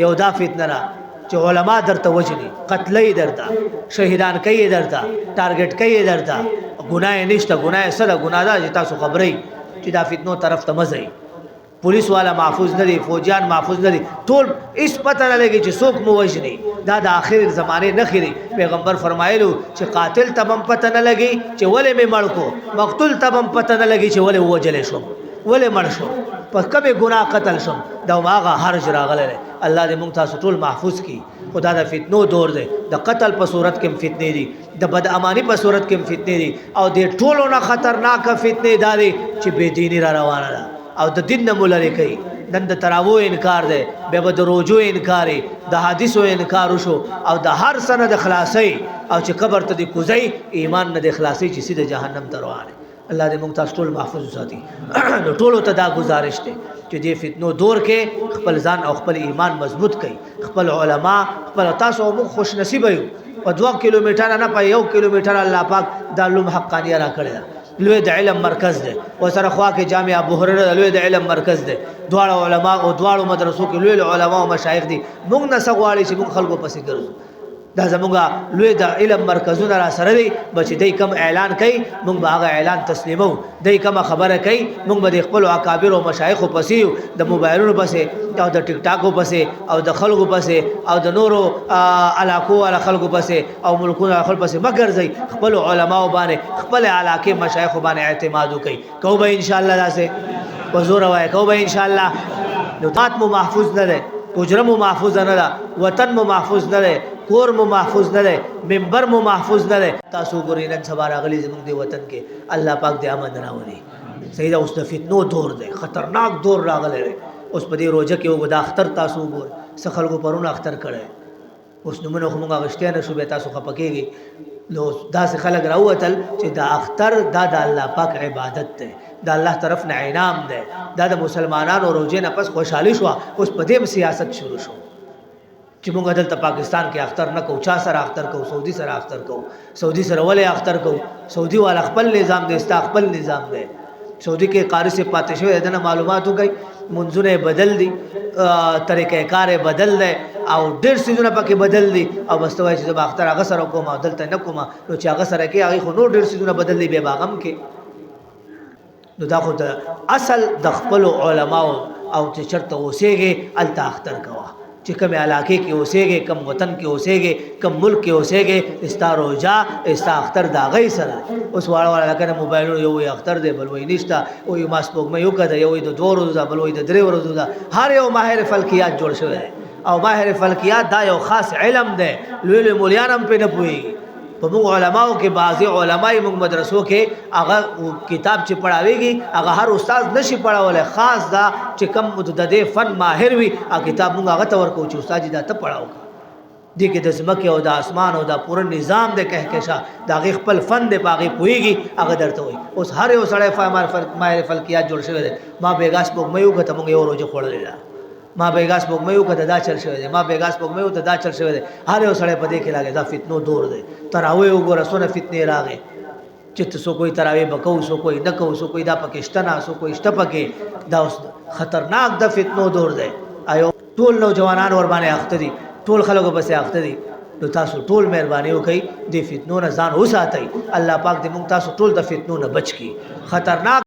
یو دا فتنه را چې علما درته وجني قتلې درته شهیدان کوي درته ټارګټ کوي درته ګناه نشته ګناه سره ګناه ده چې تاسو خبرې چې دا فتنو طرف ته مزه پولیس والا محفوظ نه دي فوجیان محفوظ نه دي ټول هیڅ پته نه لګي چې څوک مو وجني دا د آخر زمانه نه خري پیغمبر فرمایلو چې قاتل ته هم پته نه لګي چې ولې مې مړ کو مقتول ته هم پته نه لګي چې ولې وجلې شو ولې مړ شو په کومه ګناه قتل شم دا هغه حرج راغله الله دې موږ تاسو ټول محفوظ کړي خدا د فتنو دور دی د قتل په صورت کې فتنې دي د بد امانی په صورت کې فتنې دي او د ټولو نه خطرناک فتنې داري چې بے دینی را روانه ده او د دین نه مولری کوي نن د تراوو انکار دی به د روزو انکار د حدیثو انکار وشو او د هر سنه د خلاصي او چې قبر ته د کوزي ایمان نه د خلاصي چې سیده جهنم ته روانه الله دې موږ تاسو ټول محفوظ وساتي نو ټولو ته دا گزارش دی چې دې فتنو دور کې خپل ځان او خپل ایمان مضبوط کړئ خپل علما خپل تاسو موږ خوش نصیب یو په 2 کیلومتره نه په 1 کیلومتر الله پاک د علوم حقانیه را کړی لوی د علم مرکز دی وسره خوا کې جامع ابو هريره لوی د علم مرکز دی دواړه علما او دواړو مدرسو کې لوی علما او مشایخ دي موږ نه سغواړي چې موږ خلکو پسې ګرځو دا زموږه لوی د علم مرکزونه را سره دي بچ دای کم اعلان کوي موږ به هغه اعلان تسلیمو دای کم خبره کوي موږ به خپل اکابر او مشایخ پسې د موبایلونو پسې او د ټیک ټاکو پسې او د خلکو پسې او د نورو علاقو علا خلکو پسې او ملکونو خلکو پسې مگر ځي خپل علماو باندې خپل علاقه مشایخ باندې اعتماد وکي کو به ان شاء الله داسه وزور وای کو به ان شاء الله نو تات مو محفوظ نه ده اجرم محفوظ نه ده وطن مو محفوظ نه ده کور مو محفوظ نه ده منبر مو محفوظ نه ده تاسو ګورئ نن سبا راغلي زموږ دی وطن کې الله پاک دې امن راوړي سیدا اوس د فتنو دور دی خطرناک دور راغلی اوس په دې روزه کې وګ د اختر تاسو ګور سخل کو پرونه اختر کړي اوس نمونه خو موږ غشته نه شو به تاسو خپکیږي نو داسې خلک راوتل چې دا اختر دا د الله پاک عبادت ده دا الله طرف نه انعام ده دا د مسلمانانو روزه نه پس خوشحالي شو اوس په دې سیاست شروع شو چې موږ دلته پاکستان کې اختر نه کو چا سره اختر کو سعودي سره اختر کو سعودي سره ولې اختر کو سعودي والا خپل نظام دی استا خپل نظام دی سعودي کې قاری سے پاتې شوی دنه معلومات وکي منځونه بدل دي طریقې کار بدل دی او ډېر سيزونه پکې بدل دي او واستوي چې د اختر هغه سره کوم دلته نه کوم نو چې هغه سره کې هغه خو نور ډېر سيزونه بدل دي به باغم کې نو دا خو د اصل د خپل علماو او چې چرته اوسېږي الته اختر کوا چې کوم علاقه کې اوسېږي کوم وطن کې اوسېږي کوم ملک کې اوسېږي استا روزا استا اختر دا غي سره اوس واړه کنه موبایل یو اختر دی بل وای نشتا او یو ماسپوګ مې یو کده یو د 2 ورځې بل وای د 3 ورځې هر یو ماهر فلکیات جوړ شوی او ماهر فلکیات دا یو خاص علم دی لوی مليان هم په نه پوي په موږ علماو کې بعضي علماي موږ مدرسو کې هغه کتاب چې پڑھاويږي هغه هر استاد نشي پڑھاولای خاص دا چې کم د دې فن ماهر وي هغه کتاب موږ هغه تور کو چې استاد دا ته پڑھاو دي کې د زمکه او د اسمان او د پوره نظام د کهکشا دا غي خپل فن د باغی پويږي هغه درته وي اوس هر یو سړی ماهر فلکیات جوړ شوی دی ما بیګاس پوک مې یو کته موږ یو روزه خورلې ما بیګاس پوک مې یو کته دا چل شوی دی ما بیګاس پوک مې یو ته دا چل شوی دی هر یو سړی په دې کې لاګي دا فتنو دور دی تراوی وګوره سونه فتنې راغې چې سو کوئی تراوی بکو سو کوئی نه کو سو کوئی دا پاکستان سو کوئی شتپکه دا خطرناک د فتنو دور دی ایو ټول نوجوانان ور باندې اخته دي ټول خلکو پسې اخته دي نو تاسو ټول مهرباني وکړئ د فتنو نه ځان وساتئ الله پاک دې موږ تاسو ټول د فتنو نه بچ کړي خطرناک